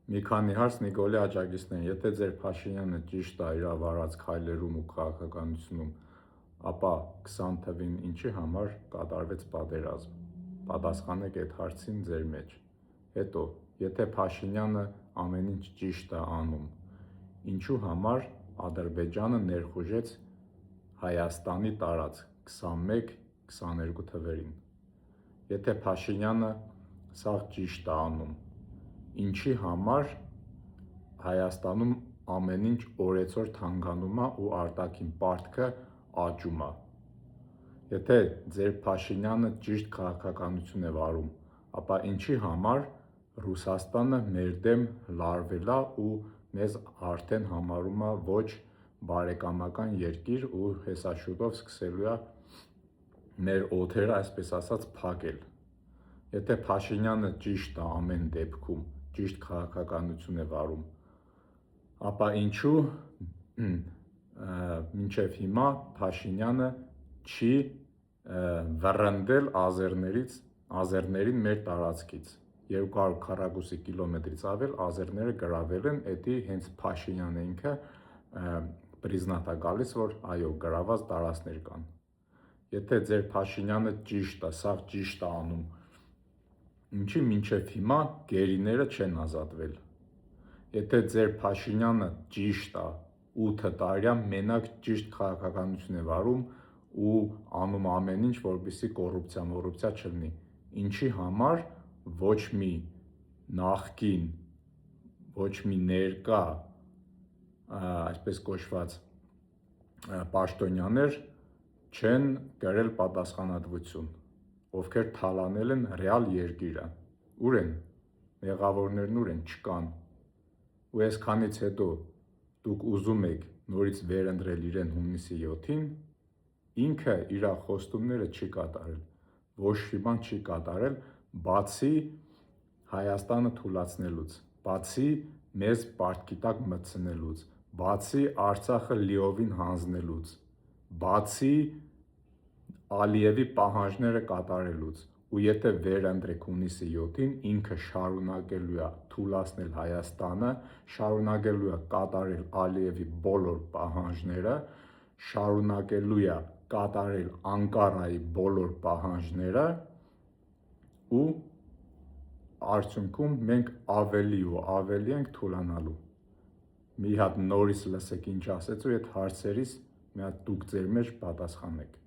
Մի քանի հարց Նիկոլի աջակիցներին, եթե ձեր Փաշինյանը ճիշտ է իր վարած քայլերում ու քաղաքականությունում, ապա 20 թվին ինչի համար կատարվեց պատերազմ։ Պատասխանեք այդ հարցին ձեր մեջ։ Հետո, եթե Փաշինյանը ամեն ինչ ճիշտ է անում, ինչու համար Ադրբեջանը ներխուժեց Հայաստանի տարածք 21-22 թվերին։ Եթե Փաշինյանը սաղ ճիշտ է անում, ինչի համար Հայաստանում ամեն ինչ օրեցօր թանկանում է ու արտաքին պարտքը աճում է։ Եթե ձեր Փաշինյանը ճիշտ քաղաքականություն է վարում, ապա ինչի համար Ռուսաստանը մեր դեմ լարվել է ու մեզ արդեն համարում է ոչ բարեկամական երկիր ու հեսաշուտով սկսելու է մեր օդերը, այսպես ասած, փակել։ Եթե Փաշինյանը ճիշտ է ամեն դեպքում, ճիշտ քաղաքականություն է վարում, ապա ինչու մինչև հիմա Փաշինյանը չի վռնդել ազերներին մեր տարածքից։ 200 քառակուսի կիլոմետրից ավել ազերները գրավել են, դա հենց Փաշինյանը ինքը պրիզնատ է գալիս, որ այո, գրաված տարածքներ կան։ Եթե ձեր Փաշինյանը ճիշտ է, սաղ ճիշտ է անում, ինչի մինչև հիմա գերիները չեն ազատվել։ Եթե ձեր Փաշինյանը ճիշտ է, 8 տարի մենակ ճիշտ քաղաքականություն է վարում ու անում ամեն ինչ, որպեսզի կոռուպցիա չլինի, ինչի համար ոչ մի նախկին, ոչ մի ներկա, այսպես կոչված պաշտոնյաներ չեն կրել պատասխանատվություն, ովքեր թալանել են ռեալ երկիրը։ Ուր են մեղավորներն, ուր են, չկան։ Ու այսքանից հետո դուք ուզում եք նորից վերընտրել իրեն հունիսի 7-ին, ինքը իր խոստումները չի կատարել, ոչ մի բան չի կատարել, բացի Հայաստանը թուլացնելուց, բացի մեզ պարտքի տակ մտցնելուց, բացի Արցախը լիովին հանձնելուց, բացի Ալիևի պահանջները կատարելուց։ Ու եթե վերընտրեք հունիսի 7-ին, ինքը շարունակելու է թուլացնել Հայաստանը, շարունակելու է կատարել Ալիևի բոլոր պահանջները, շարունակելու է կատարել Անկարայի բոլոր պահանջները ու արդյունքում մենք ավելի ու ավելի ենք թուլանալու։ Մի հատ նորից լսեք ինչ ասեց ու այդ հարցերից մի հատ դուք ձեր մեջ պատասխանեք։